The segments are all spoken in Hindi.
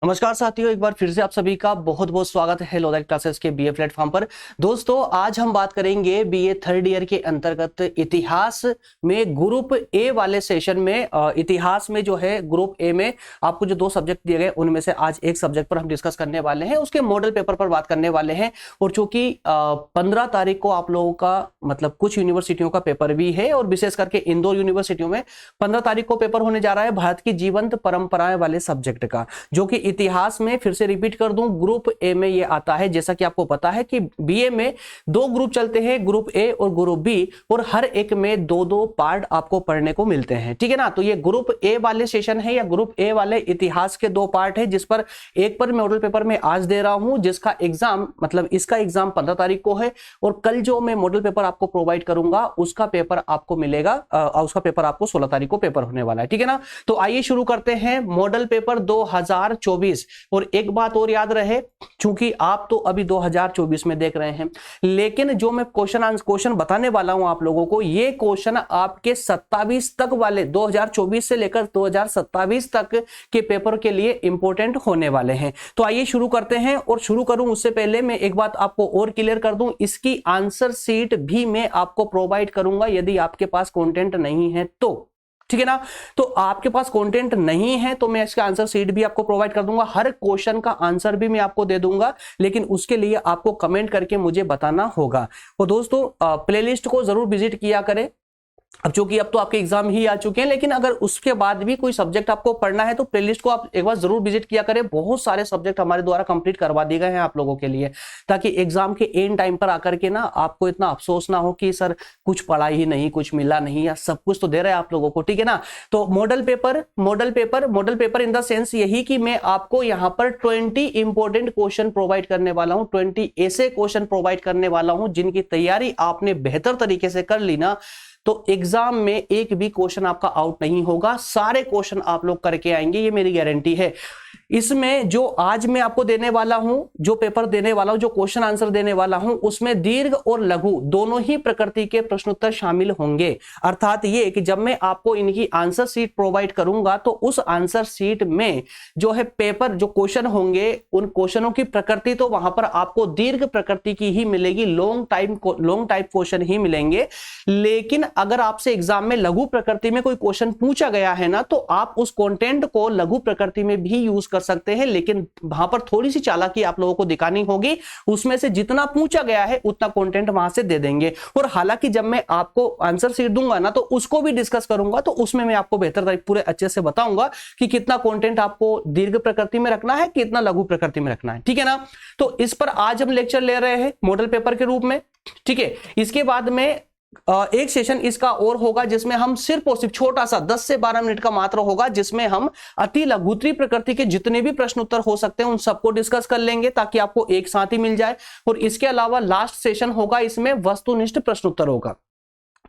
नमस्कार साथियों, एक बार फिर से आप सभी का बहुत बहुत स्वागत है लोधाई क्लासेस के बीए प्लेटफॉर्म पर। दोस्तों, आज हम बात करेंगे बीए थर्ड ईयर के अंतर्गत इतिहास में ग्रुप ए वाले सेशन में। इतिहास में जो है ग्रुप ए में आपको जो 2 सब्जेक्ट दिए गए उनमें से आज एक सब्जेक्ट पर हम डिस्कस करने वाले हैं, उसके मॉडल पेपर पर बात करने वाले हैं। और चूंकि 15 तारीख को आप लोगों का मतलब कुछ यूनिवर्सिटियों का पेपर भी है और विशेष करके इंदौर यूनिवर्सिटियों में 15 तारीख को पेपर होने जा रहा है भारत की जीवंत परंपराएं वाले सब्जेक्ट का, जो कि इतिहास में फिर से रिपीट कर दूं ग्रुप ए में ये आता है। जैसा कि आपको पता है कि बीए में 2 ग्रुप चलते हैं, ग्रुप ए और ग्रुप बी, और हर एक में 2-2 पार्ट आपको पढ़ने को मिलते हैं, ठीक है ना। तो ये ग्रुप ए वाले सेशन है या ग्रुप ए वाले इतिहास के 2 पार्ट है, जिस पर एक पर मॉडल पेपर में आज दे रहा हूं, जिसका एग्जाम मतलब इसका एग्जाम 15 तारीख को है, और कल जो मैं मॉडल पेपर आपको प्रोवाइड करूंगा उसका पेपर आपको मिलेगा, उसका पेपर आपको 16 तारीख को पेपर होने वाला है, ठीक है ना। तो आइए शुरू करते हैं मॉडल पेपर 2024। और एक बात और याद रहे, चूंकि आप तो अभी 2024 में देख रहे हैं, लेकिन जो मैं क्वेश्चन बताने वाला हूं आप लोगों को, ये क्वेश्चन आपके 27 तक वाले 2024 से लेकर 2027 तक के पेपर के लिए इंपॉर्टेंट होने वाले हैं। तो आइए शुरू करते हैं। और शुरू करूं उससे पहले मैं एक बात आपको और क्लियर कर दूं, इसकी आंसर शीट भी मैं आपको प्रोवाइड करूंगा यदि आपके पास कंटेंट नहीं है तो, ठीक है ना। तो आपके पास कंटेंट नहीं है तो मैं इसका आंसर शीट भी आपको प्रोवाइड कर दूंगा, हर क्वेश्चन का आंसर भी मैं आपको दे दूंगा, लेकिन उसके लिए आपको कमेंट करके मुझे बताना होगा। और दोस्तों, प्लेलिस्ट को जरूर विजिट किया करें। अब चूंकि अब तो आपके एग्जाम ही आ चुके हैं, लेकिन अगर उसके बाद भी कोई सब्जेक्ट आपको पढ़ना है तो प्लेलिस्ट को आप एक बार जरूर विजिट किया करें। बहुत सारे सब्जेक्ट हमारे द्वारा कंप्लीट करवा दिए गए हैं आप लोगों के लिए, ताकि एग्जाम के एंड टाइम पर आकर के ना आपको इतना अफसोस ना हो कि सर कुछ पढ़ा ही नहीं, कुछ मिला नहीं, या सब कुछ तो दे रहे हैं आप लोगों को, ठीक है ना। तो model paper in the sense यही कि मैं आपको यहाँ पर 20 इंपॉर्टेंट क्वेश्चन प्रोवाइड करने वाला हूँ, 20 ऐसे क्वेश्चन प्रोवाइड करने वाला हूँ जिनकी तैयारी आपने बेहतर तरीके से कर ली ना, तो एग्जाम में एक भी क्वेश्चन आपका आउट नहीं होगा, सारे क्वेश्चन आप लोग करके आएंगे, ये मेरी गारंटी है। इसमें जो आज मैं आपको देने वाला हूं, जो पेपर देने वाला हूं, जो क्वेश्चन आंसर देने वाला हूं, उसमें दीर्घ और लघु दोनों ही प्रकृति के प्रश्नोत्तर शामिल होंगे। अर्थात ये कि जब मैं आपको इनकी आंसर शीट प्रोवाइड करूंगा तो उस आंसर शीट में जो है पेपर जो क्वेश्चन होंगे, उन क्वेश्चनों की प्रकृति तो वहां पर आपको दीर्घ प्रकृति की ही मिलेगी, लॉन्ग टाइप क्वेश्चन ही मिलेंगे। लेकिन अगर आपसे एग्जाम में लघु प्रकृति में कोई क्वेश्चन पूछा गया है ना, तो आप उस कंटेंट को लघु प्रकृति में भी यूज कर सकते हैं, लेकिन वहां पर थोड़ी सी चालाकी आप लोगों को दिखानी होगी। उसमें से जितना पूछा गया है उतना कंटेंट वहां से दे देंगे। और हालांकि जब मैं आपको आंसर शीट दूंगा ना, तो उसको भी डिस्कस करूंगा, तो उसमें मैं आपको बेहतर तरीके पूरे अच्छे से बताऊंगा कि कितना कंटेंट आपको दीर्घ प्रकृति में रखना है, कितना लघु प्रकृति में रखना है, ठीक है ना। तो इस पर आज हम लेक्चर ले रहे हैं मॉडल पेपर के रूप में, ठीक है। इसके बाद में एक सेशन इसका और होगा जिसमें हम सिर्फ और सिर्फ छोटा सा 10 से 12 मिनट का मात्र होगा, जिसमें हम अति लघुत्री प्रकृति के जितने भी प्रश्न उत्तर हो सकते हैं उन सबको डिस्कस कर लेंगे, ताकि आपको एक साथ ही मिल जाए। और इसके अलावा लास्ट सेशन होगा, इसमें वस्तुनिष्ठ प्रश्न उत्तर होगा,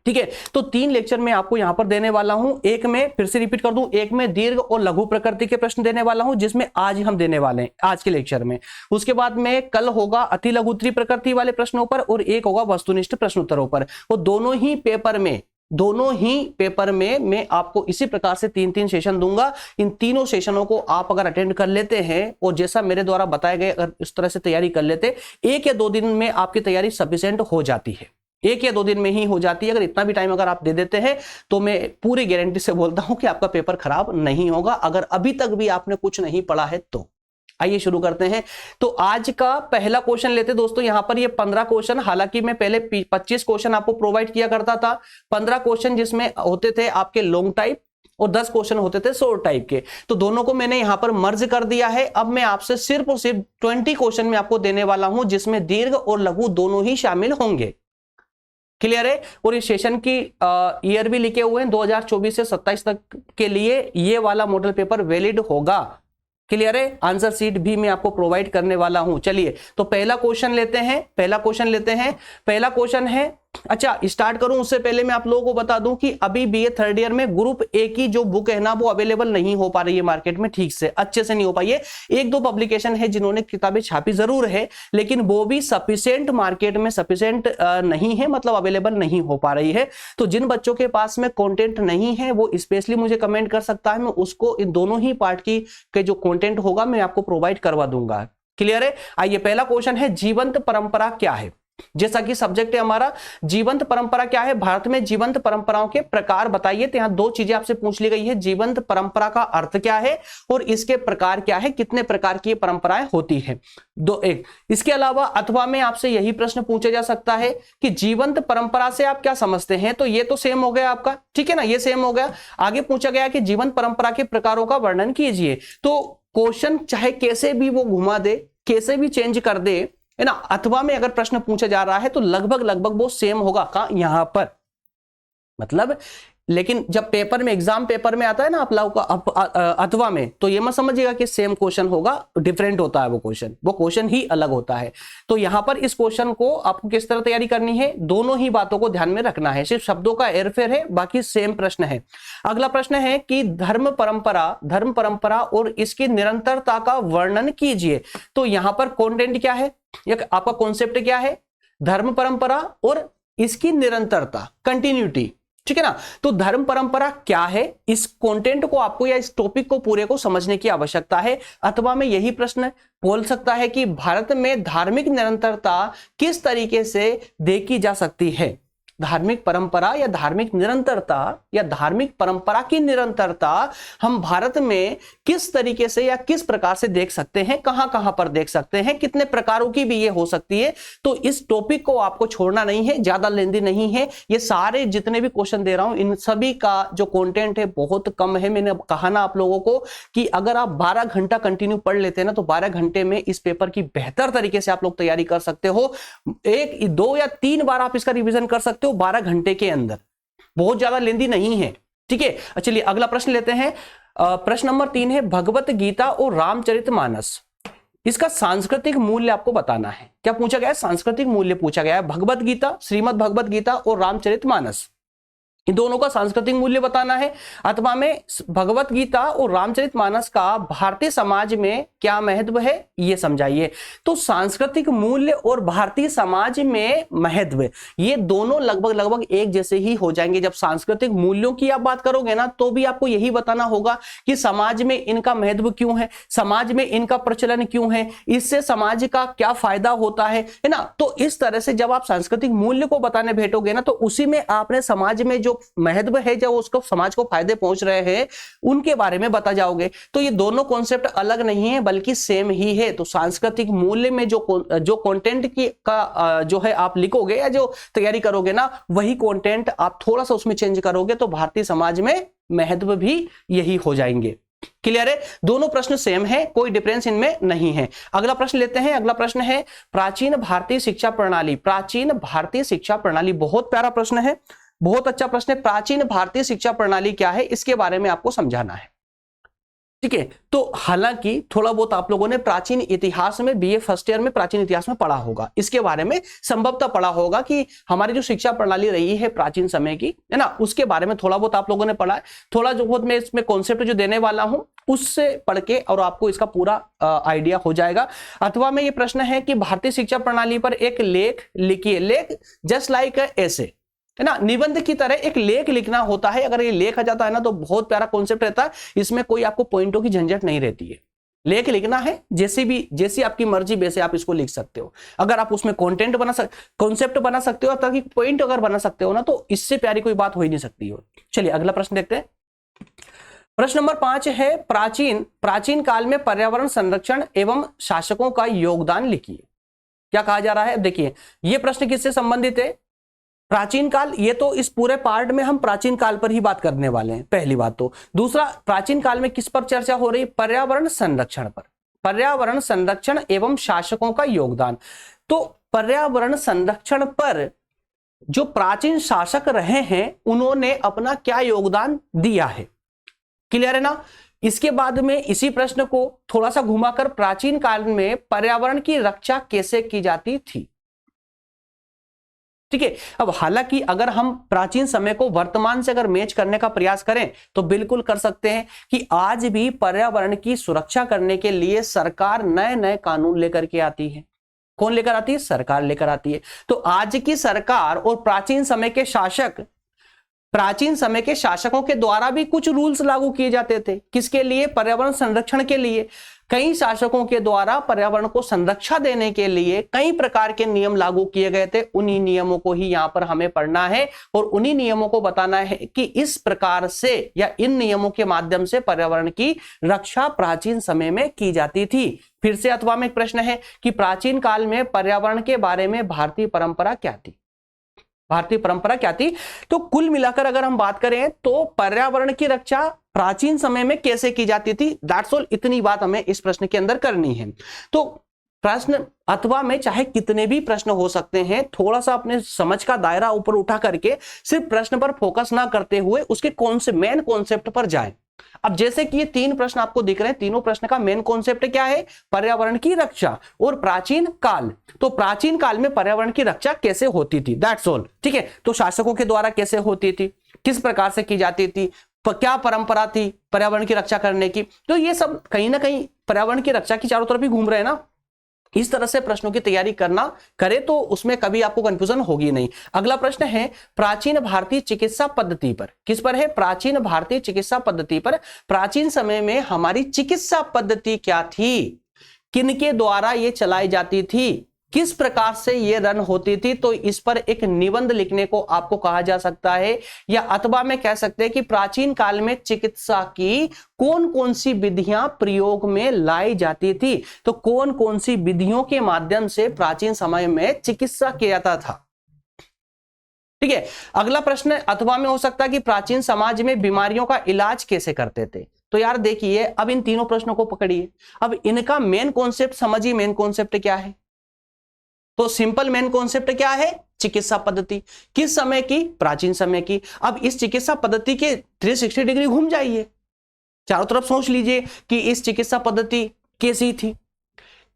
ठीक है। तो 3 लेक्चर मैं आपको यहां पर देने वाला हूं। एक में फिर से रिपीट कर दूं, एक में दीर्घ और लघु प्रकृति के प्रश्न देने वाला हूं, जिसमें आज हम देने वाले हैं आज के लेक्चर में। उसके बाद में कल होगा अति लघुत्री प्रकृति वाले प्रश्नों पर, और एक होगा वस्तुनिष्ठ प्रश्नोत्तरों पर। और दोनों ही पेपर में मैं आपको इसी प्रकार से 3-3 सेशन दूंगा। इन तीनों सेशनों को आप अगर अटेंड कर लेते हैं और जैसा मेरे द्वारा बताए गए अगर इस तरह से तैयारी कर लेते, 1 या 2 दिन में आपकी तैयारी सफिशिएंट हो जाती है, 1 या 2 दिन में ही हो जाती है। अगर इतना भी टाइम अगर आप दे देते हैं तो मैं पूरी गारंटी से बोलता हूं कि आपका पेपर खराब नहीं होगा, अगर अभी तक भी आपने कुछ नहीं पढ़ा है तो। आइए शुरू करते हैं। तो आज का पहला क्वेश्चन लेते दोस्तों, यहां पर ये 15 क्वेश्चन, हालांकि मैं पहले 25 क्वेश्चन आपको प्रोवाइड किया करता था, 15 क्वेश्चन जिसमें होते थे आपके लॉन्ग टाइप और 10 क्वेश्चन होते थे शॉर्ट टाइप के, तो दोनों को मैंने यहां पर मर्ज कर दिया है। अब मैं आपसे सिर्फ और सिर्फ 20 क्वेश्चन में आपको देने वाला हूं, जिसमें दीर्घ और लघु दोनों ही शामिल होंगे, क्लियर है। और इस सेशन की ईयर भी लिखे हुए हैं, 2024 से 27 तक के लिए ये वाला मॉडल पेपर वैलिड होगा, क्लियर है। आंसर शीट भी मैं आपको प्रोवाइड करने वाला हूं। चलिए तो पहला क्वेश्चन लेते हैं। पहला क्वेश्चन है अच्छा, स्टार्ट करूं उससे पहले मैं आप लोगों को बता दूं कि अभी बीए थर्ड ईयर में ग्रुप ए की जो बुक है ना वो अवेलेबल नहीं हो पा रही है मार्केट में, ठीक से अच्छे से नहीं हो पाई है। एक दो पब्लिकेशन है जिन्होंने किताबें छापी जरूर है, लेकिन वो भी सफिशिएंट मार्केट में सफिशिएंट नहीं है, मतलब अवेलेबल नहीं हो पा रही है। तो जिन बच्चों के पास में कंटेंट नहीं है वो स्पेशली मुझे कमेंट कर सकता है, मैं उसको इन दोनों ही पार्ट की के जो कंटेंट होगा मैं आपको प्रोवाइड करवा दूंगा। क्लियर है? आइए, पहला क्वेश्चन है जीवंत परंपरा क्या है। जैसा कि सब्जेक्ट है हमारा जीवंत परंपरा क्या है, भारत में जीवंत परंपराओं के प्रकार बताइए। तो यहां दो चीजें आपसे पूछ ली गई है, जीवंत परंपरा का अर्थ क्या है और इसके प्रकार क्या है, कितने प्रकार की परंपराएं होती है। दो एक इसके अलावा अथवा में आपसे यही प्रश्न पूछा जा सकता है कि जीवंत परंपरा से आप क्या समझते हैं। तो ये तो सेम हो गया आपका, ठीक है ना, ये सेम हो गया। आगे पूछा गया कि जीवंत परंपरा के प्रकारों का वर्णन कीजिए। तो क्वेश्चन चाहे कैसे भी वो घुमा दे, कैसे भी चेंज कर दे, है ना, अथवा में अगर प्रश्न पूछा जा रहा है तो लगभग लगभग वो सेम होगा। कहां? यहां पर, मतलब लेकिन जब पेपर में, एग्जाम पेपर में आता है ना आप लोगों का अथवा में, तो ये मत समझिएगा कि सेम क्वेश्चन होगा, डिफरेंट होता है वो क्वेश्चन ही अलग होता है। तो यहां पर इस क्वेश्चन को आपको किस तरह तैयारी करनी है, दोनों ही बातों को ध्यान में रखना है, सिर्फ शब्दों का हेरफेर है, बाकी सेम प्रश्न है। अगला प्रश्न है कि धर्म परंपरा और इसकी निरंतरता का वर्णन कीजिए। तो यहां पर कंटेंट क्या है, आपका कॉन्सेप्ट क्या है, धर्म परंपरा और इसकी निरंतरता, कंटिन्यूटी, ठीक है ना। तो धर्म परंपरा क्या है, इस कंटेंट को आपको या इस टॉपिक को पूरे को समझने की आवश्यकता है। अथवा में यही प्रश्न बोल सकता है कि भारत में धार्मिक निरंतरता किस तरीके से देखी जा सकती है। धार्मिक परंपरा या धार्मिक निरंतरता या धार्मिक परंपरा की निरंतरता हम भारत में किस तरीके से या किस प्रकार से देख सकते हैं, कहां कहां पर देख सकते हैं, कितने प्रकारों की भी ये हो सकती है। तो इस टॉपिक को आपको छोड़ना नहीं है, ज्यादा लेंदी नहीं है। ये सारे जितने भी क्वेश्चन दे रहा हूं इन सभी का जो कंटेंट है बहुत कम है। मैंने कहा ना आप लोगों को कि अगर आप 12 घंटा कंटिन्यू पढ़ लेते हैं ना तो 12 घंटे में इस पेपर की बेहतर तरीके से आप लोग तैयारी कर सकते हो। एक, दो या तीन बार आप इसका रिवीजन कर सकते हो 12 घंटे के अंदर, बहुत ज्यादा लेंदी नहीं है, ठीक है। चलिए अगला प्रश्न लेते हैं। प्रश्न नंबर 3 है भगवत गीता और रामचरितमानस, इसका सांस्कृतिक मूल्य आपको बताना है। क्या पूछा गया है? सांस्कृतिक मूल्य पूछा गया है। भगवत गीता, श्रीमद् भगवत गीता और रामचरितमानस, इन दोनों का सांस्कृतिक मूल्य बताना है। अथवा में भगवत गीता और रामचरितमानस का भारतीय समाज में क्या महत्व है ये समझाइए। तो सांस्कृतिक मूल्य और भारतीय समाज में महत्व, ये दोनों लगभग लगभग एक जैसे ही हो जाएंगे। जब सांस्कृतिक मूल्यों की आप बात करोगे ना तो भी आपको यही बताना होगा कि समाज में इनका महत्व क्यों है, समाज में इनका प्रचलन क्यों है, इससे समाज का क्या फायदा होता है ना। तो इस तरह से जब आप सांस्कृतिक मूल्य को बताने बैठोगे ना तो उसी में आपने समाज में जो महत्व है, जो उसको समाज को फायदे पहुंच रहे हैं उनके बारे में बता जाओगे। तो ये दोनों कॉन्सेप्ट अलग नहीं है बल्कि सेम ही है। तो सांस्कृतिक मूल्य में जो कंटेंट की का जो है आप लिखोगे या जो तैयारी करोगे ना, वही कंटेंट आप थोड़ा सा उसमें चेंज करोगे तो भारतीय समाज में महत्व भी यही हो जाएंगे। क्लियर है? दोनों प्रश्न सेम है, कोई डिफरेंस इनमें नहीं है। अगला प्रश्न लेते हैं। अगला प्रश्न है प्राचीन भारतीय शिक्षा प्रणाली। प्राचीन भारतीय शिक्षा प्रणाली बहुत प्यारा प्रश्न है, बहुत अच्छा प्रश्न है। प्राचीन भारतीय शिक्षा प्रणाली क्या है इसके बारे में आपको समझाना है, ठीक है। तो हालांकि थोड़ा बहुत आप लोगों ने प्राचीन इतिहास में बीए फर्स्ट ईयर में प्राचीन इतिहास में पढ़ा होगा, इसके बारे में संभवतः पढ़ा होगा कि हमारी जो शिक्षा प्रणाली रही है प्राचीन समय की, है ना, उसके बारे में थोड़ा बहुत आप लोगों ने पढ़ा है। थोड़ा जो बहुत मैं इसमें कॉन्सेप्ट जो देने वाला हूं उससे पढ़ के और आपको इसका पूरा आइडिया हो जाएगा। अथवा में ये प्रश्न है कि भारतीय शिक्षा प्रणाली पर एक लेख लिखिए। लेख जस्ट लाइक ऐसे, है ना, निबंध की तरह एक लेख लिखना होता है। अगर ये लेख आ जाता है ना तो बहुत प्यारा कॉन्सेप्ट रहता है, इसमें कोई आपको पॉइंटों की झंझट नहीं रहती है। लेख लिखना है जैसी आपकी मर्जी वैसे आप इसको लिख सकते हो। अगर आप उसमें कंटेंट कॉन्सेप्ट बना सकते हो ताकि पॉइंट अगर बना सकते हो ना तो इससे प्यारी कोई बात हो ही नहीं सकती हो। चलिए अगला प्रश्न देखते हैं। प्रश्न नंबर 5 है प्राचीन काल में पर्यावरण संरक्षण एवं शासकों का योगदान लिखिए। क्या कहा जा रहा है? देखिए यह प्रश्न किससे संबंधित है? प्राचीन काल, ये तो इस पूरे पार्ट में हम प्राचीन काल पर ही बात करने वाले हैं, पहली बात तो। दूसरा, प्राचीन काल में किस पर चर्चा हो रही? पर्यावरण संरक्षण पर। पर्यावरण संरक्षण एवं शासकों का योगदान। तो पर्यावरण संरक्षण पर जो प्राचीन शासक रहे हैं उन्होंने अपना क्या योगदान दिया है। क्लियर है ना? इसके बाद में इसी प्रश्न को थोड़ा सा घुमाकर प्राचीन काल में पर्यावरण की रक्षा कैसे की जाती थी, ठीक है। अब हालांकि अगर हम प्राचीन समय को वर्तमान से अगर मैच करने का प्रयास करें तो बिल्कुल कर सकते हैं कि आज भी पर्यावरण की सुरक्षा करने के लिए सरकार नए नए कानून लेकर के आती है। कौन लेकर आती है? सरकार लेकर आती है। तो आज की सरकार और प्राचीन समय के शासकों के द्वारा भी कुछ रूल्स लागू किए जाते थे। किसके लिए? पर्यावरण संरक्षण के लिए। कई शासकों के द्वारा पर्यावरण को संरक्षा देने के लिए कई प्रकार के नियम लागू किए गए थे। उन्हीं नियमों को ही यहां पर हमें पढ़ना है और उन्हीं नियमों को बताना है कि इस प्रकार से या इन नियमों के माध्यम से पर्यावरण की रक्षा प्राचीन समय में की जाती थी। फिर से अथवा में एक प्रश्न है कि प्राचीन काल में पर्यावरण के बारे में भारतीय परंपरा क्या थी? भारतीय परंपरा क्या थी? तो कुल मिलाकर अगर हम बात करें तो पर्यावरण की रक्षा प्राचीन समय में कैसे की जाती थी, दैट्स ऑल। इतनी बात हमें इस प्रश्न के अंदर करनी है। तो प्रश्न अथवा में चाहे कितने भी प्रश्न हो सकते हैं, थोड़ा सा अपने समझ का दायरा ऊपर उठा करके सिर्फ प्रश्न पर फोकस ना करते हुए उसके कौन से मेन कॉन्सेप्ट पर जाएं। अब जैसे कि ये 3 प्रश्न आपको दिख रहे हैं, तीनों प्रश्न का मेन कॉन्सेप्ट क्या है? पर्यावरण की रक्षा और प्राचीन काल। तो प्राचीन काल में पर्यावरण की रक्षा कैसे होती थी, दैट्स ऑल। ठीक है, तो शासकों के द्वारा कैसे होती थी, किस प्रकार से की जाती थी, क्या परंपरा थी पर्यावरण की रक्षा करने की। तो ये सब कहीं ना कहीं पर्यावरण की रक्षा की चारों तरफ ही घूम रहे हैं ना। इस तरह से प्रश्नों की तैयारी करना करे तो उसमें कभी आपको कंफ्यूजन होगी नहीं। अगला प्रश्न है प्राचीन भारतीय चिकित्सा पद्धति पर। किस पर है? प्राचीन भारतीय चिकित्सा पद्धति पर। प्राचीन समय में हमारी चिकित्सा पद्धति क्या थी, किनके द्वारा ये चलाई जाती थी, किस प्रकार से ये रन होती थी। तो इस पर एक निबंध लिखने को आपको कहा जा सकता है, या अथवा में कह सकते हैं कि प्राचीन काल में चिकित्सा की कौन कौन सी विधियां प्रयोग में लाई जाती थी। तो कौन कौन सी विधियों के माध्यम से प्राचीन समय में चिकित्सा किया जाता था। ठीक है, अगला प्रश्न अथवा में हो सकता है कि प्राचीन समाज में बीमारियों का इलाज कैसे करते थे। तो यार देखिए, अब इन तीनों प्रश्नों को पकड़िए, अब इनका मेन कॉन्सेप्ट समझिए। मेन कॉन्सेप्ट क्या है? तो सिंपल मेन कॉन्सेप्ट क्या है? चिकित्सा पद्धति। किस समय की? प्राचीन समय की। अब इस चिकित्सा पद्धति के 360 डिग्री घूम जाइए, चारों तरफ सोच लीजिए कि इस चिकित्सा पद्धति कैसी थी,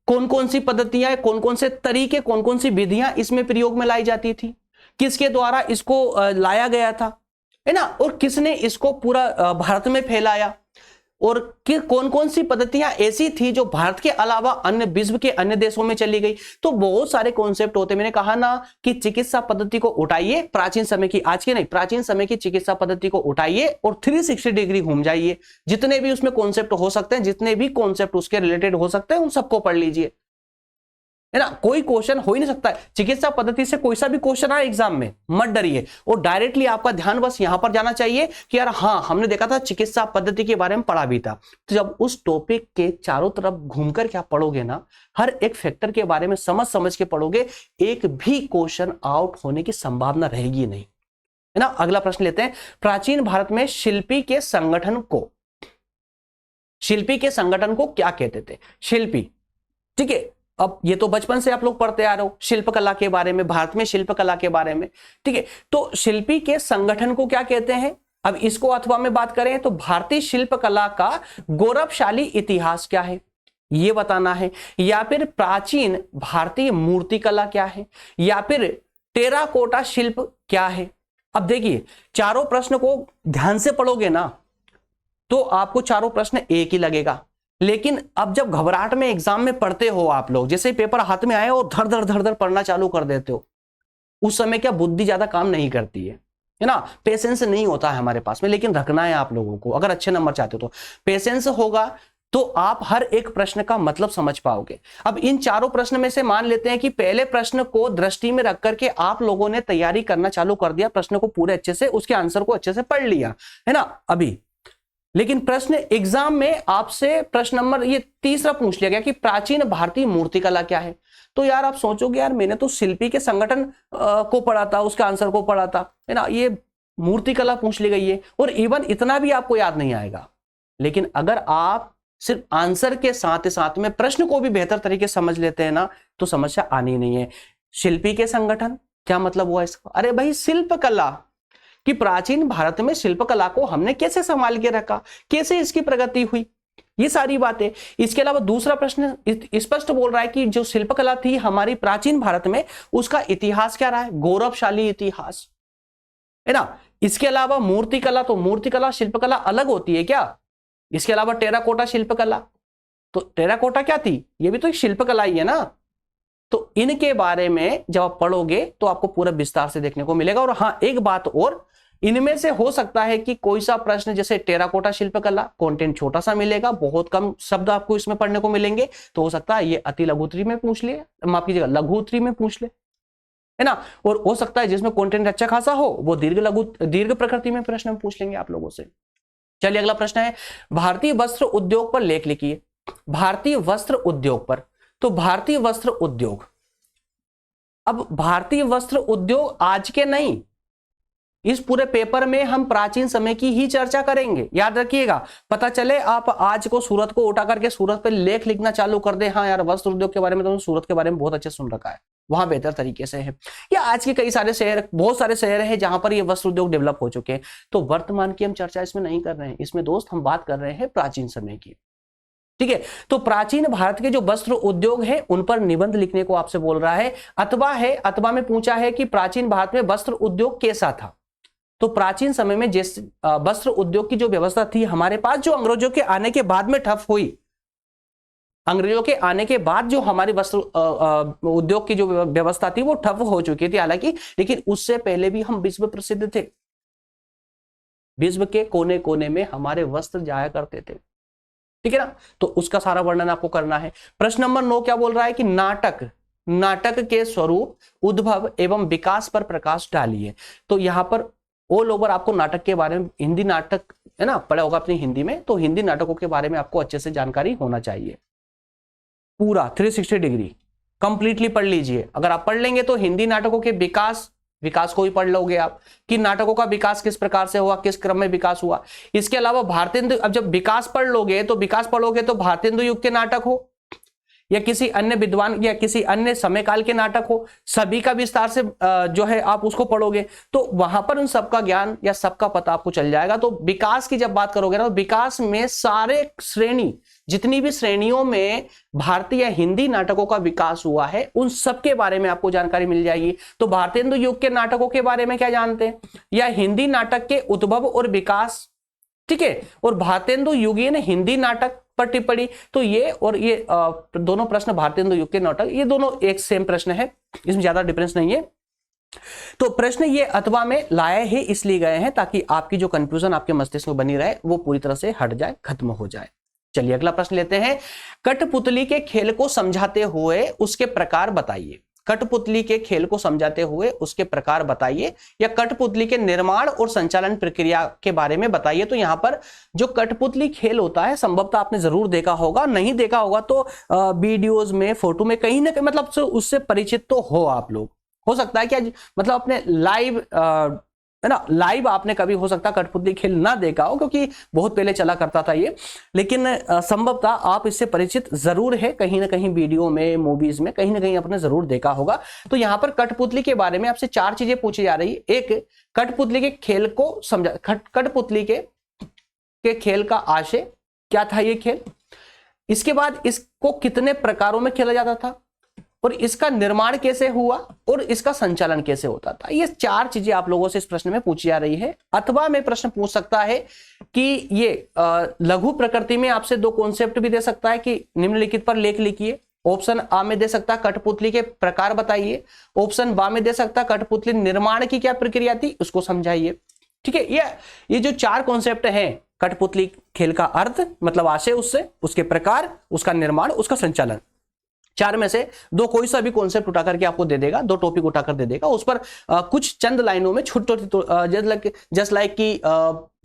कौन कौन सी पद्धतियां, कौन कौन से तरीके, कौन कौन सी विधियां इसमें प्रयोग में लाई जाती थी, किसके द्वारा इसको लाया गया था, है ना, और किसने इसको पूरा भारत में फैलाया, और कौन कौन सी पद्धतियां ऐसी थी जो भारत के अलावा अन्य विश्व के अन्य देशों में चली गई। तो बहुत सारे कॉन्सेप्ट होते हैं। मैंने कहा ना कि चिकित्सा पद्धति को उठाइए, प्राचीन समय की, आज के नहीं, प्राचीन समय की चिकित्सा पद्धति को उठाइए और 360 डिग्री घूम जाइए। जितने भी उसमें कॉन्सेप्ट हो सकते हैं, जितने भी कॉन्सेप्ट उसके रिलेटेड हो सकते हैं, उन सबको पढ़ लीजिए, है ना। कोई क्वेश्चन हो ही नहीं सकता है चिकित्सा पद्धति से, कोई सा भी क्वेश्चन आए एग्जाम में मत डरिए, और डायरेक्टली आपका ध्यान बस यहां पर जाना चाहिए कि यार हाँ, हमने देखा था चिकित्सा पद्धति के बारे में पढ़ा भी था। तो जब उस टॉपिक के चारों तरफ घूमकर क्या पढ़ोगे ना, हर एक फैक्टर के बारे में समझ समझ के पढ़ोगे, एक भी क्वेश्चन आउट होने की संभावना रहेगी नहीं, है ना। अगला प्रश्न लेते हैं, प्राचीन भारत में शिल्पी के संगठन को क्या कहते थे? शिल्पी, ठीक है। अब ये तो बचपन से आप लोग पढ़ते आ रहे हो शिल्पकला के बारे में, भारत में शिल्पकला के बारे में, ठीक है। तो शिल्पी के संगठन को क्या कहते हैं? अब इसको अथवा में बात करें तो भारतीय शिल्पकला का गौरवशाली इतिहास क्या है, ये बताना है, या फिर प्राचीन भारतीय मूर्तिकला क्या है, या फिर टेराकोटा शिल्प क्या है। अब देखिए, चारों प्रश्न को ध्यान से पढ़ोगे ना तो आपको चारों प्रश्न एक ही लगेगा, लेकिन अब जब घबराहट में एग्जाम में पढ़ते हो आप लोग, जैसे पेपर हाथ में आए और धड़ धड़ पढ़ना चालू कर देते हो, उस समय क्या बुद्धि ज्यादा काम नहीं करती है ना, पेशेंस नहीं होता है हमारे पास में। लेकिन रखना है आप लोगों को, अगर अच्छे नंबर चाहते हो तो पेशेंस होगा तो आप हर एक प्रश्न का मतलब समझ पाओगे। अब इन चारों प्रश्न में से मान लेते हैं कि पहले प्रश्न को दृष्टि में रख करके आप लोगों ने तैयारी करना चालू कर दिया, प्रश्न को पूरे अच्छे से, उसके आंसर को अच्छे से पढ़ लिया, है ना अभी। लेकिन प्रश्न एग्जाम में आपसे प्रश्न नंबर ये तीसरा पूछ लिया गया कि प्राचीन भारतीय मूर्तिकला क्या है। तो यार आप सोचोगे यार मैंने तो शिल्पी के संगठन को पढ़ा था, उसके आंसर को पढ़ा था, है ना, ये मूर्तिकला पूछ ली गई है, और इवन इतना भी आपको याद नहीं आएगा। लेकिन अगर आप सिर्फ आंसर के साथ साथ में प्रश्न को भी बेहतर तरीके से समझ लेते हैं ना, तो समस्या आनी नहीं है। शिल्पी के संगठन क्या मतलब हुआ इसका? अरे भाई शिल्पकला कि प्राचीन भारत में शिल्पकला को हमने कैसे संभाल के रखा, कैसे इसकी प्रगति हुई, ये सारी बातें। इसके अलावा दूसरा प्रश्न स्पष्ट बोल रहा है कि जो शिल्पकला थी हमारी प्राचीन भारत में, उसका इतिहास क्या रहा है, गौरवशाली इतिहास, है ना। इसके अलावा मूर्तिकला, तो मूर्तिकला शिल्पकला अलग होती है क्या। इसके अलावा टेराकोटा शिल्पकला, तो टेराकोटा क्या थी, ये भी तो एक शिल्पकला ही है ना। तो इनके बारे में जब आप पढ़ोगे तो आपको पूरा विस्तार से देखने को मिलेगा। और हाँ, एक बात और, इनमें से हो सकता है कि कोई सा प्रश्न, जैसे टेराकोटा शिल्पकला, कंटेंट छोटा सा मिलेगा, बहुत कम शब्द आपको इसमें पढ़ने को मिलेंगे, तो हो सकता है ये अति लघुत्तरी में पूछ ले, माफ कीजिएगा लघुत्तरी में पूछ ले, है ना। और हो सकता है जिसमें कंटेंट अच्छा खासा हो वो दीर्घ प्रकृति में प्रश्न पूछ लेंगे आप लोगों से। चलिए अगला प्रश्न है, भारतीय वस्त्र उद्योग पर लेख लिखिए। भारतीय वस्त्र उद्योग पर, तो भारतीय वस्त्र उद्योग, अब भारतीय वस्त्र उद्योग आज के नहीं, इस पूरे पेपर में हम प्राचीन समय की ही चर्चा करेंगे, याद रखिएगा। पता चले आप आज को सूरत को उठा करके सूरत पे लेख लिखना चालू कर दे, हाँ यार वस्त्र उद्योग के बारे में तो सूरत के बारे में बहुत अच्छे सुन रखा है, वहां बेहतर तरीके से है। या आज के कई सारे शहर, बहुत सारे शहर हैं जहां पर ये वस्त्र उद्योग डेवलप हो चुके हैं। तो वर्तमान की हम चर्चा इसमें नहीं कर रहे हैं, इसमें दोस्त हम बात कर रहे हैं प्राचीन समय की, ठीक है। तो प्राचीन भारत के जो वस्त्र उद्योग है उन पर निबंध लिखने को आपसे बोल रहा है। अथवा में पूछा है कि प्राचीन भारत में वस्त्र उद्योग कैसा था। तो प्राचीन समय में जिस वस्त्र उद्योग की जो व्यवस्था थी हमारे पास, जो अंग्रेजों के आने के बाद में ठप हुई, अंग्रेजों के आने के बाद जो हमारी वस्त्र उद्योग की जो व्यवस्था थी वो ठप हो चुकी थी हालांकि, लेकिन उससे पहले भी हम विश्व प्रसिद्ध थे। विश्व के कोने कोने में हमारे वस्त्र जाया करते थे, ठीक है ना। तो उसका सारा वर्णन आपको करना है। प्रश्न नंबर 9 क्या बोल रहा है कि नाटक के स्वरूप, उद्भव एवं विकास पर प्रकाश डालिए। तो यहां पर ऑल ओवर आपको नाटक के बारे में, हिंदी नाटक है ना पढ़ा होगा अपनी हिंदी में, तो हिंदी नाटकों के बारे में आपको अच्छे से जानकारी होना चाहिए। पूरा 360 डिग्री कंप्लीटली पढ़ लीजिए। अगर आप पढ़ लेंगे तो हिंदी नाटकों के विकास को भी पढ़ लोगे आप, कि नाटकों का विकास किस प्रकार से हुआ, किस क्रम में विकास हुआ। इसके अलावा भारतेंदु, अब जब विकास पढ़ लोगे तो विकास पढ़ोगे तो भारतेंदु युग के नाटक हो या किसी अन्य विद्वान या किसी अन्य समय काल के नाटक हो, सभी का विस्तार से जो है आप उसको पढ़ोगे तो वहां पर उन सबका ज्ञान या सबका पता आपको चल जाएगा। तो विकास की जब बात करोगे ना, तो विकास में सारे श्रेणी, जितनी भी श्रेणियों में भारतीय हिंदी नाटकों का विकास हुआ है उन सब के बारे में आपको जानकारी मिल जाएगी। तो भारतेंदु युग के नाटकों के बारे में क्या जानते हैं, या हिंदी नाटक के उद्भव और विकास, ठीक है, और भारतेंदु युगीन हिंदी नाटक पर टिप्पणी। तो ये और ये दोनों प्रश्न भारतेंदु युग के नाटक, ये दोनों एक सेम प्रश्न है, इसमें ज्यादा डिफरेंस नहीं है। तो प्रश्न ये अथवा में लाए ही इसलिए गए हैं ताकि आपकी जो कंफ्यूजन आपके मस्तिष्क में बनी रहे वो पूरी तरह से हट जाए, खत्म हो जाए। चलिए अगला प्रश्न लेते हैं। कठपुतली के खेल को समझाते हुए उसके प्रकार बताइए। कठपुतली के खेल को समझाते हुए उसके प्रकार बताइए, या कठपुतली के निर्माण और संचालन प्रक्रिया के बारे में बताइए। तो यहां पर जो कठपुतली खेल होता है संभवतः आपने जरूर देखा होगा, नहीं देखा होगा तो वीडियोस में, फोटो में कहीं ना कहीं मतलब उससे परिचित तो हो आप लोग। हो सकता है कि मतलब अपने लाइव है ना, लाइव आपने कभी हो सकता कठपुतली खेल ना देखा हो क्योंकि बहुत पहले चला करता था ये, लेकिन संभवतः आप इससे परिचित जरूर है, कहीं ना कहीं वीडियो में, मूवीज में कहीं ना कहीं आपने जरूर देखा होगा। तो यहां पर कठपुतली के बारे में आपसे 4 चीजें पूछी जा रही है। एक, कठपुतली के खेल को समझा, कठपुतली के खेल का आशय क्या था, ये खेल। इसके बाद इसको कितने प्रकारों में खेला जाता था, और इसका निर्माण कैसे हुआ, और इसका संचालन कैसे होता था। ये 4 चीजें आप लोगों से इस प्रश्न में पूछी जा रही है। अथवा में प्रश्न पूछ सकता है कि ये लघु प्रकृति में आपसे 2 कॉन्सेप्ट भी दे सकता है कि निम्नलिखित पर लेख लिखिए। ऑप्शन आ में दे सकता है कठपुतली के प्रकार बताइए, ऑप्शन बा में दे सकता है कठपुतली निर्माण की क्या प्रक्रिया थी उसको समझाइए, ठीक है। ये जो 4 कॉन्सेप्ट हैं, कठपुतली खेल का अर्थ मतलब आशय उससे, उसके प्रकार, उसका निर्माण, उसका संचालन, 4 में से 2 कोई सा भी कॉन्सेप्ट उठा करके आपको दे देगा, 2 टॉपिक उठाकर दे देगा, उस पर कुछ चंद लाइनों में छोटी जस्ट लाइक की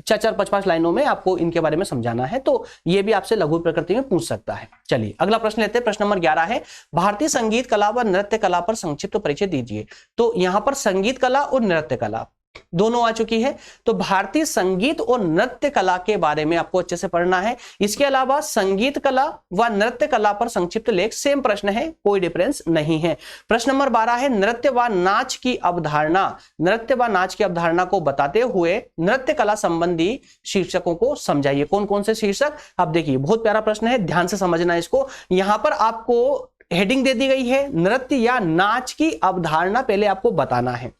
4-5 लाइनों में आपको इनके बारे में समझाना है। तो ये भी आपसे लघु प्रकृति में पूछ सकता है। चलिए अगला प्रश्न लेते हैं। प्रश्न नंबर 11 है, भारतीय संगीत कला व नृत्य कला पर संक्षिप्त परिचय दीजिए। तो यहां पर संगीत कला और नृत्य कला, दोनों आ चुकी है। तो भारतीय संगीत और नृत्य कला के बारे में आपको अच्छे से पढ़ना है। इसके अलावा संगीत कला व नृत्य कला पर संक्षिप्त लेख, सेम प्रश्न है, कोई डिफरेंस नहीं है। प्रश्न नंबर 12 है नृत्य व नाच की अवधारणा। नृत्य व नाच की अवधारणा को बताते हुए नृत्य कला संबंधी शीर्षकों को समझाइए। कौन कौन से शीर्षक? अब देखिए बहुत प्यारा प्रश्न है, ध्यान से समझना इसको। यहां पर आपको हेडिंग दे दी गई है नृत्य या नाच की अवधारणा, पहले आपको बताना है।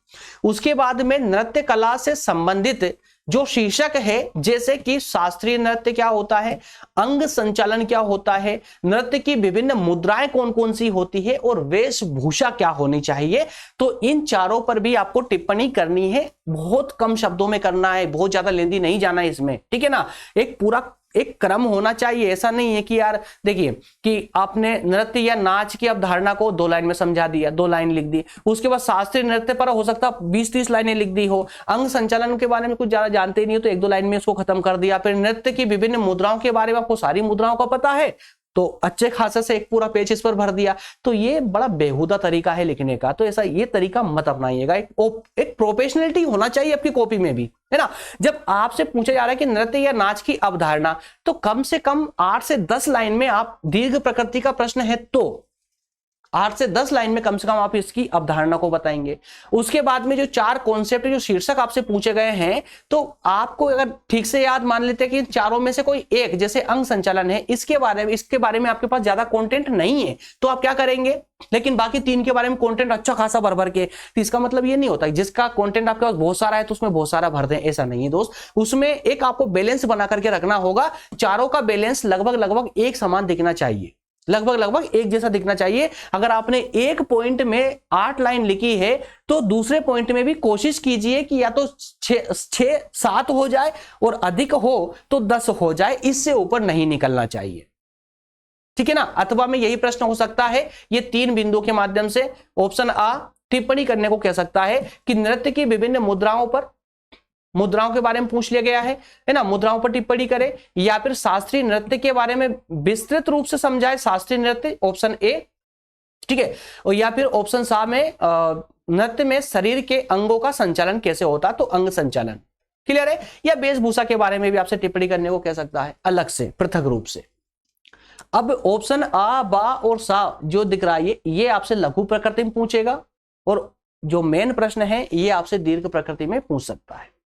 उसके बाद में नृत्य कला से संबंधित जो शीर्षक है, जैसे कि शास्त्रीय नृत्य क्या होता है, अंग संचालन क्या होता है, नृत्य की विभिन्न मुद्राएं कौन कौन सी होती है और वेशभूषा क्या होनी चाहिए। तो इन चारों पर भी आपको टिप्पणी करनी है, बहुत कम शब्दों में करना है, बहुत ज्यादा लेंदी नहीं जाना है इसमें, ठीक है ना। एक पूरा एक क्रम होना चाहिए, ऐसा नहीं है कि यार देखिए कि आपने नृत्य या नाच की अवधारणा को 2 लाइन में समझा दिया, 2 लाइन लिख दी, उसके बाद शास्त्रीय नृत्य पर हो सकता 20-30 लाइनें लिख दी हो, अंग संचालन के बारे में कुछ ज्यादा जानते ही नहीं हो तो 1-2 लाइन में उसको खत्म कर दिया, फिर नृत्य की विभिन्न मुद्राओं के बारे में आपको सारी मुद्राओं का पता है तो अच्छे खासे से एक पूरा पेज इस पर भर दिया, तो ये बड़ा बेहुदा तरीका है लिखने का। तो ऐसा ये तरीका मत अपनाइएगा, एक प्रोफेशनलिटी होना चाहिए आपकी कॉपी में भी, है ना। जब आपसे पूछा जा रहा है कि नृत्य या नाच की अवधारणा, तो कम से कम 8 से 10 लाइन में आप दीर्घ प्रकृति का प्रश्न है तो 8 से 10 लाइन में कम से कम आप इसकी अवधारणा को बताएंगे। उसके बाद में जो 4 कॉन्सेप्ट जो शीर्षक आपसे पूछे गए हैं, तो आपको अगर ठीक से याद मान लेते हैं कि चारों में से कोई एक, जैसे अंग संचालन है, इसके बारे में आपके पास ज्यादा कंटेंट नहीं है, तो आप क्या करेंगे, लेकिन बाकी 3 के बारे में कंटेंट अच्छा खासा भर भर के, तो इसका मतलब ये नहीं होता जिसका कंटेंट आपके पास बहुत सारा है तो उसमें बहुत सारा भर दें, ऐसा नहीं है दोस्त। उसमें एक आपको बैलेंस बना करके रखना होगा, चारों का बैलेंस लगभग एक समान दिखना चाहिए, लगभग एक जैसा दिखना चाहिए। अगर आपने एक पॉइंट में 8 लाइन लिखी है तो दूसरे पॉइंट में भी कोशिश कीजिए कि या तो 6-7 हो जाए और अधिक हो तो 10 हो जाए, इससे ऊपर नहीं निकलना चाहिए, ठीक है ना। अथवा में यही प्रश्न हो सकता है, ये 3 बिंदुओं के माध्यम से ऑप्शन आ टिप्पणी करने को कह सकता है कि नृत्य की विभिन्न मुद्राओं के बारे में पूछ लिया गया है ना, मुद्राओं पर टिप्पणी करें, या फिर शास्त्रीय नृत्य के बारे में विस्तृत रूप से समझाए, शास्त्रीय नृत्य ऑप्शन ए, ठीक है। और या फिर ऑप्शन सा में नृत्य में शरीर के अंगों का संचालन कैसे होता, तो अंग संचालन, क्लियर है। या वेशभूषा के बारे में भी आपसे टिप्पणी करने को कह सकता है, अलग से पृथक रूप से। अब ऑप्शन आ, बा और सा जो दिख रहा है ये आपसे लघु प्रकृति में पूछेगा, और जो मेन प्रश्न है ये आपसे दीर्घ प्रकृति में पूछ सकता है।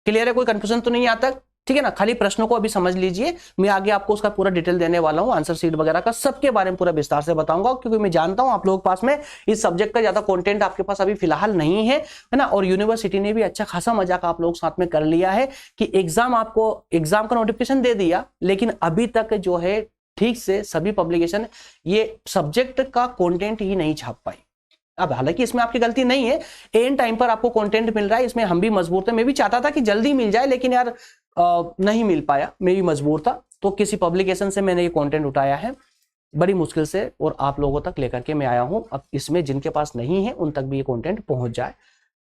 क्लियर है, कोई कंफ्यूजन तो नहीं आता, ठीक है ना। खाली प्रश्नों को अभी समझ लीजिए, मैं आगे आपको उसका पूरा डिटेल देने वाला हूं, आंसर शीट वगैरह का सबके बारे में पूरा विस्तार से बताऊंगा, क्योंकि मैं जानता हूं आप लोगों के पास में इस सब्जेक्ट का ज्यादा कंटेंट आपके पास अभी फिलहाल नहीं है ना। और यूनिवर्सिटी ने भी अच्छा खासा मजाक आप लोग साथ में कर लिया है कि एग्जाम का नोटिफिकेशन दे दिया, लेकिन अभी तक जो है ठीक से सभी पब्लिकेशन ये सब्जेक्ट का कॉन्टेंट ही नहीं छाप पाई। अब हालांकि इसमें आपकी गलती नहीं है, एंड टाइम पर आपको कंटेंट मिल रहा है, इसमें हम भी मजबूर थे, मैं भी चाहता था कि जल्दी मिल जाए, लेकिन यार नहीं मिल पाया, मैं भी मजबूर था, तो किसी पब्लिकेशन से मैंने ये कंटेंट उठाया है बड़ी मुश्किल से और आप लोगों तक लेकर के मैं आया हूं। अब इसमें जिनके पास नहीं है उन तक भी ये कंटेंट पहुंच जाए,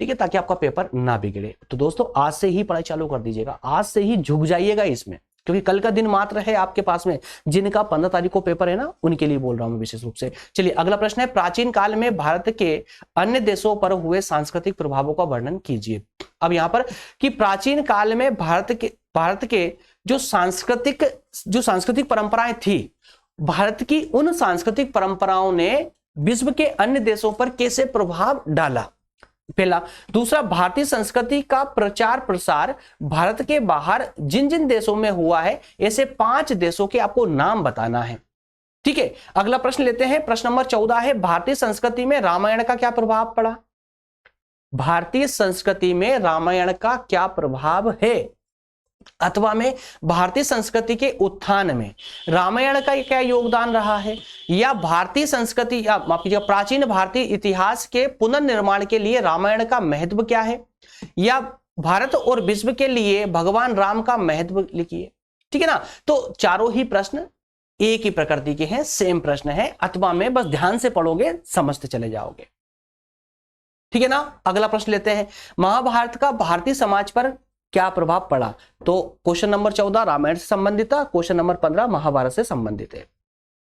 ठीक है, ताकि आपका पेपर ना बिगड़े। तो दोस्तों आज से ही पढ़ाई चालू कर दीजिएगा, आज से ही झुक जाइएगा इसमें, क्योंकि कल का दिन मात्र है आपके पास में, जिनका 15 तारीख को पेपर है ना, उनके लिए बोल रहा हूं मैं विशेष रूप से। चलिए अगला प्रश्न है, प्राचीन काल में भारत के अन्य देशों पर हुए सांस्कृतिक प्रभावों का वर्णन कीजिए। अब यहां पर कि प्राचीन काल में भारत के जो सांस्कृतिक परंपराएं थी, भारत की उन सांस्कृतिक परंपराओं ने विश्व के अन्य देशों पर कैसे प्रभाव डाला, पहला। दूसरा, भारतीय संस्कृति का प्रचार प्रसार भारत के बाहर जिन जिन देशों में हुआ है, ऐसे 5 देशों के आपको नाम बताना है, ठीक है। अगला प्रश्न लेते हैं, प्रश्न नंबर 14 है, भारतीय संस्कृति में रामायण का क्या प्रभाव पड़ा। भारतीय संस्कृति में रामायण का क्या प्रभाव है, अथवा में भारतीय संस्कृति के उत्थान में रामायण का क्या योगदान रहा है, या भारतीय संस्कृति या माफ कीजिएगा प्राचीन भारतीय इतिहास के पुनर्निर्माण के लिए रामायण का महत्व क्या है, या भारत और विश्व के लिए भगवान राम का महत्व लिखिए, ठीक है ना। तो चारों ही प्रश्न एक ही प्रकृति के हैं, सेम प्रश्न है, अथवा में बस ध्यान से पढ़ोगे समझते चले जाओगे, ठीक है ना। अगला प्रश्न लेते हैं, महाभारत का भारतीय समाज पर क्या प्रभाव पड़ा। तो क्वेश्चन नंबर 14 रामायण से संबंधित था, क्वेश्चन नंबर 15 महाभारत से संबंधित है।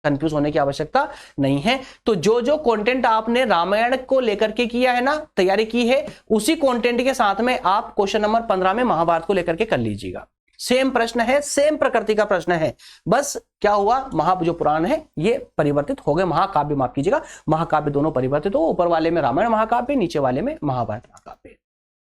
कंफ्यूज होने की आवश्यकता नहीं है। तो जो जो कंटेंट आपने रामायण को लेकर के किया है ना, तैयारी की है, उसी कंटेंट के साथ में आप क्वेश्चन नंबर 15 में महाभारत को लेकर के कर लीजिएगा। सेम प्रश्न है, सेम प्रकृति का प्रश्न है, बस क्या हुआ, जो पुराण है ये परिवर्तित हो गए, महाकाव्य माफ कीजिएगा, महाकाव्य दोनों परिवर्तित हो, ऊपर वाले में रामायण महाकाव्य, नीचे वाले में महाभारत महाकाव्य।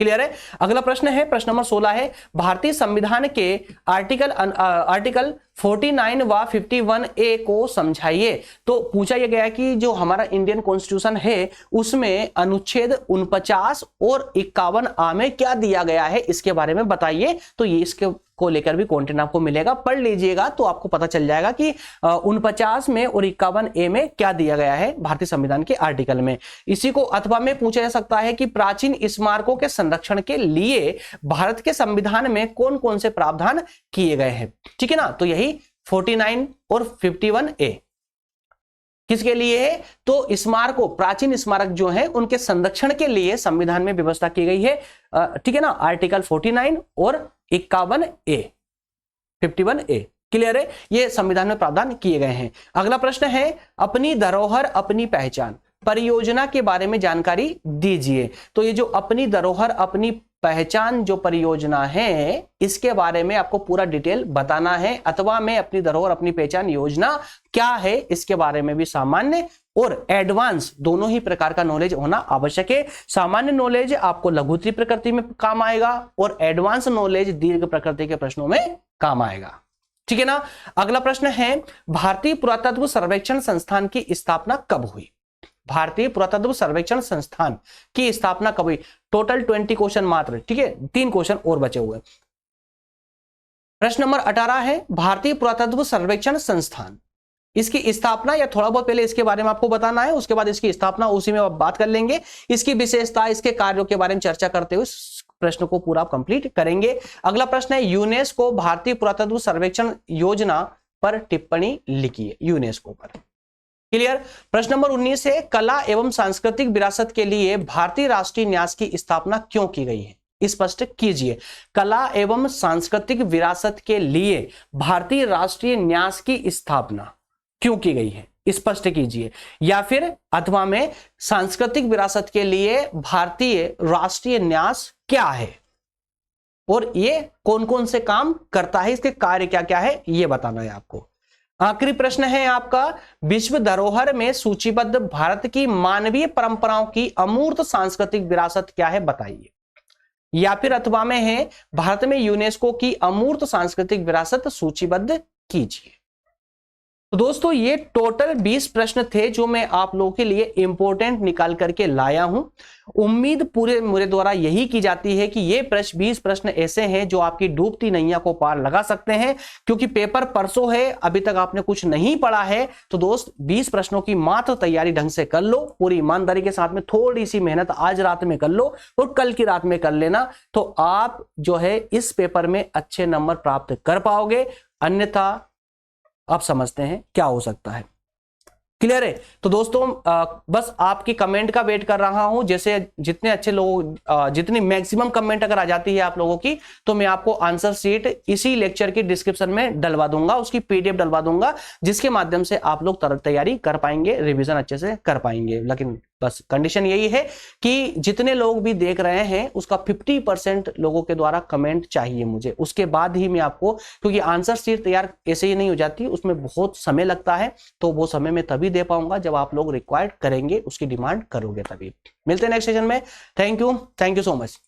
क्लियर है। अगला प्रश्न है, प्रश्न नंबर 16 है, भारतीय संविधान के आर्टिकल 49 व 51A को समझाइए। तो पूछा यह गया कि जो हमारा इंडियन कॉन्स्टिट्यूशन है उसमें अनुच्छेद 49 और 51A में क्या दिया गया है, इसके बारे में बताइए। तो ये इसके को लेकर भी कंटेंट आपको मिलेगा, पढ़ लीजिएगा तो आपको पता चल जाएगा कि 49 में और 51A में क्या दिया गया है भारतीय संविधान के आर्टिकल में। इसी को अथवा में पूछा जा सकता है कि प्राचीन स्मारकों के संरक्षण के लिए भारत के संविधान में कौन कौन से प्रावधान किए गए हैं। ठीक है ना, तो यही 49 और 51A किसके लिए है, तो स्मारकों, प्राचीन स्मारक जो है उनके संरक्षण के लिए संविधान में व्यवस्था की गई है। ठीक है ना, आर्टिकल 49 और 51A 51A क्लियर है, ये संविधान में प्रावधान किए गए हैं। अगला प्रश्न है, अपनी धरोहर अपनी पहचान परियोजना के बारे में जानकारी दीजिए। तो ये जो अपनी धरोहर अपनी पहचान जो परियोजना है इसके बारे में आपको पूरा डिटेल बताना है, अथवा में अपनी धरोहर अपनी पहचान योजना क्या है इसके बारे में भी सामान्य और एडवांस दोनों ही प्रकार का नॉलेज होना आवश्यक है। सामान्य नॉलेज आपको लघुत्तरी प्रकृति में काम आएगा और एडवांस नॉलेज दीर्घ प्रकृति के प्रश्नों में काम आएगा। ठीक है ना। अगला प्रश्न है, भारतीय पुरातत्व सर्वेक्षण संस्थान की स्थापना कब हुई। भारतीय पुरातत्व सर्वेक्षण संस्थान की स्थापना कब हुई। टोटल 20 क्वेश्चन मात्र, ठीक है, 3 क्वेश्चन और बचे हुए। प्रश्न नंबर 18 है, भारतीय पुरातत्व सर्वेक्षण संस्थान, इसकी स्थापना या थोड़ा बहुत पहले इसके बारे में आपको बताना है, उसके बाद इसकी स्थापना उसी में बात कर लेंगे, इसकी विशेषता इसके कार्यों के बारे में चर्चा करते हुए प्रश्न को पूरा कंप्लीट करेंगे। अगला प्रश्न है, यूनेस्को भारतीय पुरातत्व सर्वेक्षण योजना पर टिप्पणी लिखिए। यूनेस्को पर क्लियर। प्रश्न नंबर 19 है, कला एवं सांस्कृतिक विरासत के लिए भारतीय राष्ट्रीय न्यास की स्थापना क्यों की गई है, स्पष्ट कीजिए। कला एवं सांस्कृतिक विरासत के लिए भारतीय राष्ट्रीय न्यास की स्थापना क्यों की गई है, स्पष्ट कीजिए। या फिर अथवा में सांस्कृतिक विरासत के लिए भारतीय राष्ट्रीय न्यास क्या है और ये कौन कौन से काम करता है, इसके कार्य क्या क्या है, ये बताना है आपको। आखिरी प्रश्न है आपका, विश्व धरोहर में सूचीबद्ध भारत की मानवीय परंपराओं की अमूर्त सांस्कृतिक विरासत क्या है, बताइए। या फिर अथवा में है, भारत में यूनेस्को की अमूर्त सांस्कृतिक विरासत सूचीबद्ध कीजिए। तो दोस्तों ये टोटल 20 प्रश्न थे जो मैं आप लोगों के लिए इंपॉर्टेंट निकाल करके लाया हूं। उम्मीद पूरे मेरे द्वारा यही की जाती है कि ये 20 प्रश्न ऐसे हैं जो आपकी डूबती नैया को पार लगा सकते हैं, क्योंकि पेपर परसों है, अभी तक आपने कुछ नहीं पढ़ा है। तो दोस्त 20 प्रश्नों की मात्र तैयारी ढंग से कर लो, पूरी ईमानदारी के साथ में थोड़ी सी मेहनत आज रात में कर लो और कल की रात में कर लेना, तो आप जो है इस पेपर में अच्छे नंबर प्राप्त कर पाओगे। अन्यथा आप समझते हैं क्या हो सकता है। क्लियर है। तो दोस्तों बस आपकी कमेंट का वेट कर रहा हूं। जैसे जितने अच्छे लोग जितनी मैक्सिमम कमेंट अगर आ जाती है आप लोगों की, तो मैं आपको आंसर शीट इसी लेक्चर की डिस्क्रिप्शन में डलवा दूंगा, उसकी पीडीएफ डलवा दूंगा, जिसके माध्यम से आप लोग तैयारी कर पाएंगे, रिवीजन अच्छे से कर पाएंगे। लेकिन बस कंडीशन यही है कि जितने लोग भी देख रहे हैं उसका 50% लोगों के द्वारा कमेंट चाहिए मुझे, उसके बाद ही मैं आपको, क्योंकि आंसर शीट तैयार ऐसे ही नहीं हो जाती, उसमें बहुत समय लगता है, तो वो समय में तभी दे पाऊंगा जब आप लोग रिक्वायर्ड करेंगे, उसकी डिमांड करोगे तभी। मिलते हैं नेक्स्ट सेशन में। Thank you so much.